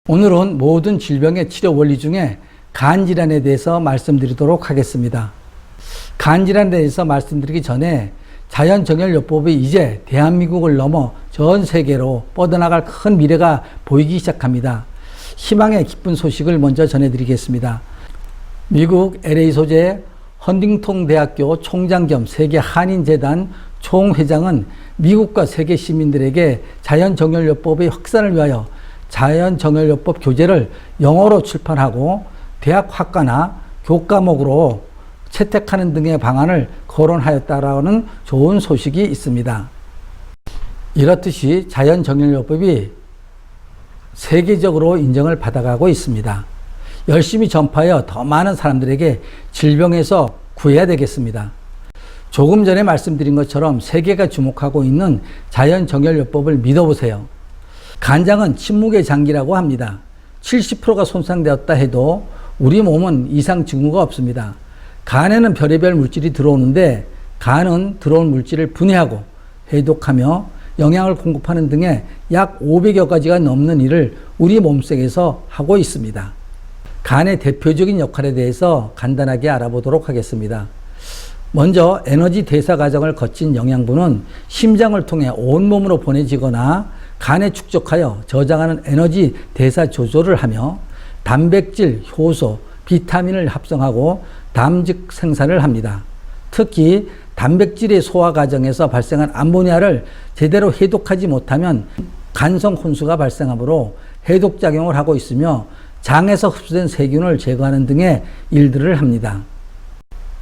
오늘은 모든 질병의 치료 원리 중에 간질환에 대해서 말씀드리도록 하겠습니다. 간질환에 대해서 말씀드리기 전에 자연정열요법이 이제 대한민국을 넘어 전 세계로 뻗어나갈 큰 미래가 보이기 시작합니다. 희망의 기쁜 소식을 먼저 전해드리겠습니다. 미국 LA 소재 헌팅턴 대학교 총장 겸 세계 한인재단 총회장은 미국과 세계 시민들에게 자연정열요법의 확산을 위하여 자연정열요법 교재를 영어로 출판하고 대학 학과나 교과목으로 채택하는 등의 방안을 거론하였다라는 좋은 소식이 있습니다. 이렇듯이 자연정열요법이 세계적으로 인정을 받아가고 있습니다. 열심히 전파하여 더 많은 사람들에게 질병에서 구해야 되겠습니다. 조금 전에 말씀드린 것처럼 세계가 주목하고 있는 자연정열요법을 믿어보세요. 간장은 침묵의 장기라고 합니다. 70%가 손상되었다 해도 우리 몸은 이상 징후가 없습니다. 간에는 별의별 물질이 들어오는데 간은 들어온 물질을 분해하고 해독하며 영양을 공급하는 등의 약 500여 가지가 넘는 일을 우리 몸속에서 하고 있습니다. 간의 대표적인 역할에 대해서 간단하게 알아보도록 하겠습니다. 먼저 에너지 대사 과정을 거친 영양분은 심장을 통해 온몸으로 보내지거나 간에 축적하여 저장하는 에너지 대사 조절을 하며 단백질, 효소, 비타민을 합성하고 담즙 생산을 합니다. 특히 단백질의 소화 과정에서 발생한 암모니아를 제대로 해독하지 못하면 간성 혼수가 발생하므로 해독작용을 하고 있으며 장에서 흡수된 세균을 제거하는 등의 일들을 합니다.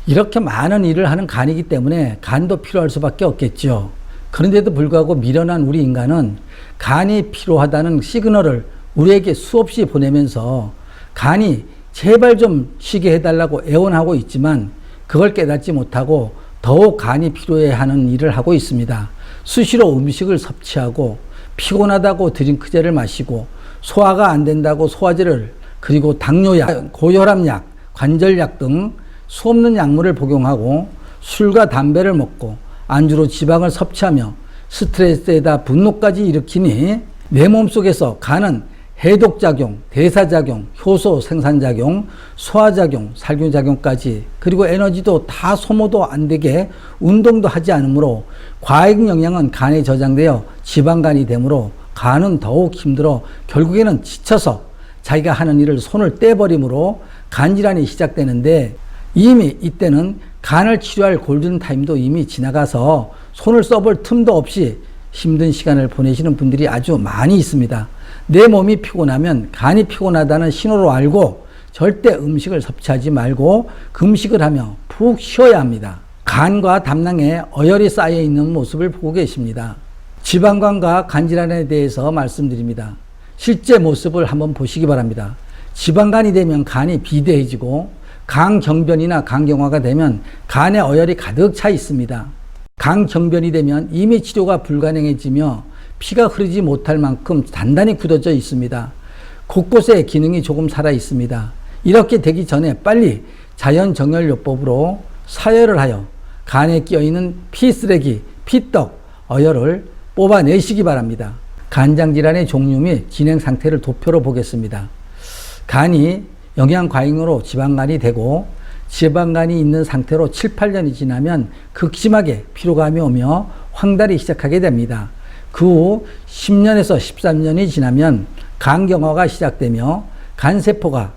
이렇게 많은 일을 하는 간이기 때문에 간도 필요할 수밖에 없겠죠. 그런데도 불구하고 미련한 우리 인간은 간이 필요하다는 시그널을 우리에게 수없이 보내면서 간이 제발 좀 쉬게 해달라고 애원하고 있지만 그걸 깨닫지 못하고 더욱 간이 필요해하는 일을 하고 있습니다. 수시로 음식을 섭취하고 피곤하다고 드링크제를 마시고 소화가 안 된다고 소화제를 그리고 당뇨약, 고혈압약, 관절약 등 수없는 약물을 복용하고 술과 담배를 먹고 안주로 지방을 섭취하며 스트레스에다 분노까지 일으키니 내 몸속에서 간은 해독작용, 대사작용, 효소 생산작용, 소화작용, 살균작용까지 그리고 에너지도 다 소모도 안 되게 운동도 하지 않으므로 과잉 영양은 간에 저장되어 지방간이 되므로 간은 더욱 힘들어 결국에는 지쳐서 자기가 하는 일을 손을 떼버리므로 간질환이 시작되는데 이미 이때는 간을 치료할 골든타임도 이미 지나가서 손을 써볼 틈도 없이 힘든 시간을 보내시는 분들이 아주 많이 있습니다. 내 몸이 피곤하면 간이 피곤하다는 신호로 알고 절대 음식을 섭취하지 말고 금식을 하며 푹 쉬어야 합니다. 간과 담낭에 어혈이 쌓여 있는 모습을 보고 계십니다. 지방간과 간질환에 대해서 말씀드립니다. 실제 모습을 한번 보시기 바랍니다. 지방간이 되면 간이 비대해지고 간경변이나 간경화가 되면 간에 어혈이 가득 차 있습니다. 간경변이 되면 이미 치료가 불가능해지며 피가 흐르지 못할 만큼 단단히 굳어져 있습니다. 곳곳에 기능이 조금 살아 있습니다. 이렇게 되기 전에 빨리 자연정열요법으로 사혈을 하여 간에 끼어있는 피쓰레기, 피떡, 어혈을 뽑아내시기 바랍니다. 간장질환의 종류 및 진행 상태를 도표로 보겠습니다. 간이 영양과잉으로 지방간이 되고 지방간이 있는 상태로 7, 8년이 지나면 극심하게 피로감이 오며 황달이 시작하게 됩니다. 그 후 10년에서 13년이 지나면 간경화가 시작되며 간세포가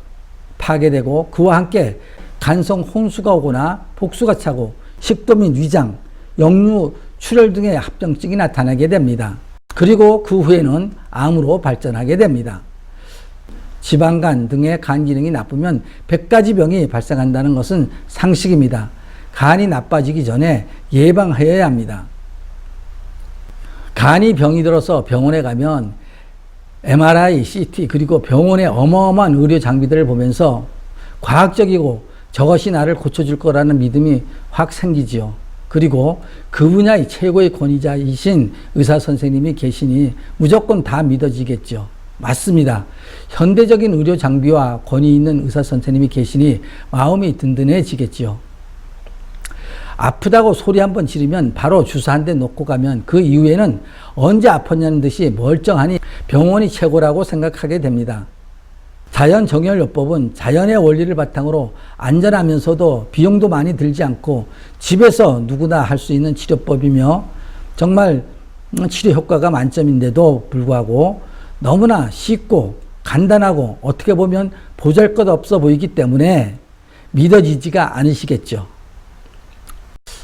파괴되고 그와 함께 간성 혼수가 오거나 복수가 차고 식도 및 위장, 역류, 출혈 등의 합병증이 나타나게 됩니다. 그리고 그 후에는 암으로 발전하게 됩니다. 지방간 등의 간 기능이 나쁘면 100가지 병이 발생한다는 것은 상식입니다. 간이 나빠지기 전에 예방하여야 합니다. 간이 병이 들어서 병원에 가면 MRI, CT 그리고 병원의 어마어마한 의료 장비들을 보면서 과학적이고 저것이 나를 고쳐줄 거라는 믿음이 확 생기지요. 그리고 그 분야의 최고의 권위자이신 의사 선생님이 계시니 무조건 다 믿어지겠죠. 맞습니다. 현대적인 의료 장비와 권위 있는 의사 선생님이 계시니 마음이 든든해지겠지요. 아프다고 소리 한번 지르면 바로 주사 한 대 놓고 가면 그 이후에는 언제 아팠냐는 듯이 멀쩡하니 병원이 최고라고 생각하게 됩니다. 자연정열요법은 자연의 원리를 바탕으로 안전하면서도 비용도 많이 들지 않고 집에서 누구나 할 수 있는 치료법이며 정말 치료 효과가 만점인데도 불구하고 너무나 쉽고 간단하고 어떻게 보면 보잘것없어 보이기 때문에 믿어지지가 않으시겠죠.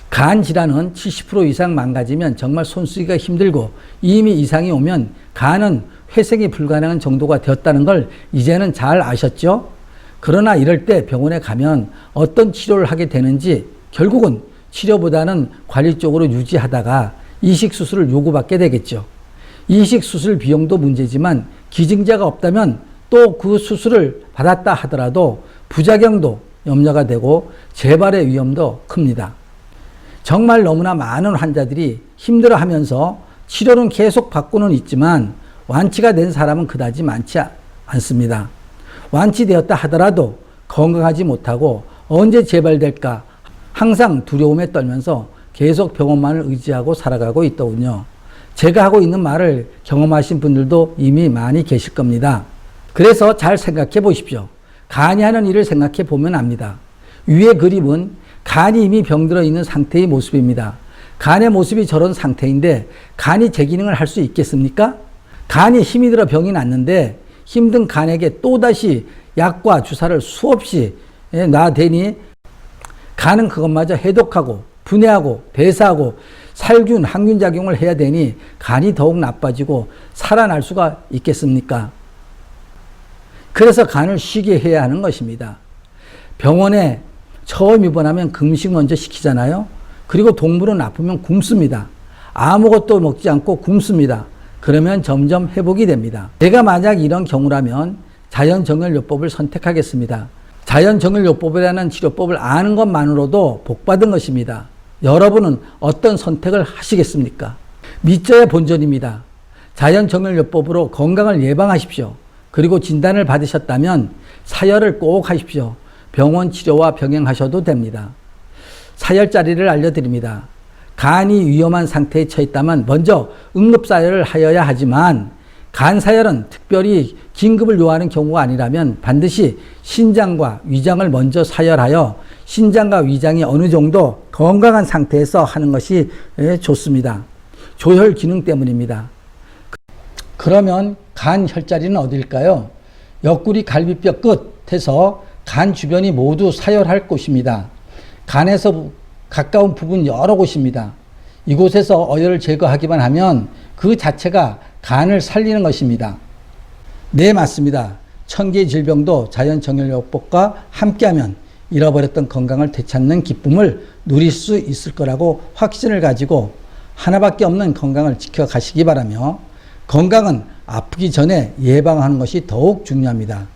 간 질환은 70% 이상 망가지면 정말 손쓰기가 힘들고 이미 이상이 오면 간은 회생이 불가능한 정도가 되었다는 걸 이제는 잘 아셨죠? 그러나 이럴 때 병원에 가면 어떤 치료를 하게 되는지 결국은 치료보다는 관리 쪽으로 유지하다가 이식수술을 요구받게 되겠죠. 이식수술 비용도 문제지만 기증자가 없다면 또 그 수술을 받았다 하더라도 부작용도 염려가 되고 재발의 위험도 큽니다. 정말 너무나 많은 환자들이 힘들어하면서 치료는 계속 받고는 있지만 완치가 된 사람은 그다지 많지 않습니다. 완치되었다 하더라도 건강하지 못하고 언제 재발될까 항상 두려움에 떨면서 계속 병원만을 의지하고 살아가고 있더군요. 제가 하고 있는 말을 경험하신 분들도 이미 많이 계실 겁니다. 그래서 잘 생각해 보십시오. 간이 하는 일을 생각해 보면 압니다. 위의 그림은 간이 이미 병들어 있는 상태의 모습입니다. 간의 모습이 저런 상태인데 간이 제 기능을 할 수 있겠습니까? 간이 힘이 들어 병이 났는데 힘든 간에게 또다시 약과 주사를 수없이 놔대니 간은 그것마저 해독하고 분해하고 배사하고 살균, 항균 작용을 해야 되니 간이 더욱 나빠지고 살아날 수가 있겠습니까? 그래서 간을 쉬게 해야 하는 것입니다. 병원에 처음 입원하면 금식 먼저 시키잖아요. 그리고 동물은 아프면 굶습니다. 아무것도 먹지 않고 굶습니다. 그러면 점점 회복이 됩니다. 제가 만약 이런 경우라면 자연정열요법을 선택하겠습니다. 자연정열요법이라는 치료법을 아는 것만으로도 복받은 것입니다. 여러분은 어떤 선택을 하시겠습니까? 믿져야 본전입니다. 자연정열요법으로 건강을 예방하십시오. 그리고 진단을 받으셨다면 사열을 꼭 하십시오. 병원 치료와 병행하셔도 됩니다. 사열자리를 알려드립니다. 간이 위험한 상태에 처했다면 먼저 응급사열을 하여야 하지만 간사열은 특별히 긴급을 요하는 경우가 아니라면 반드시 신장과 위장을 먼저 사열하여 신장과 위장이 어느 정도 건강한 상태에서 하는 것이 좋습니다. 조혈 기능 때문입니다. 그러면 간 혈자리는 어디일까요? 옆구리 갈비뼈 끝에서 간 주변이 모두 사열할 곳입니다. 간에서 가까운 부분 여러 곳입니다. 이곳에서 어혈을 제거하기만 하면 그 자체가 간을 살리는 것입니다. 네, 맞습니다. 천개의 질병도 자연정열요법과 함께하면 잃어버렸던 건강을 되찾는 기쁨을 누릴 수 있을 거라고 확신을 가지고 하나밖에 없는 건강을 지켜가시기 바라며 건강은 아프기 전에 예방하는 것이 더욱 중요합니다.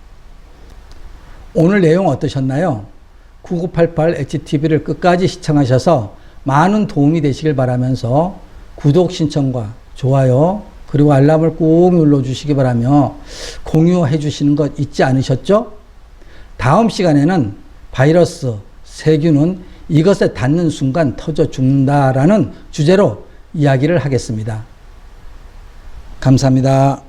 오늘 내용 어떠셨나요? 9988HTV를 끝까지 시청하셔서 많은 도움이 되시길 바라면서 구독 신청과 좋아요 그리고 알람을 꼭 눌러주시기 바라며 공유해 주시는 것 잊지 않으셨죠? 다음 시간에는 바이러스, 세균은 이것에 닿는 순간 터져 죽는다라는 주제로 이야기를 하겠습니다. 감사합니다.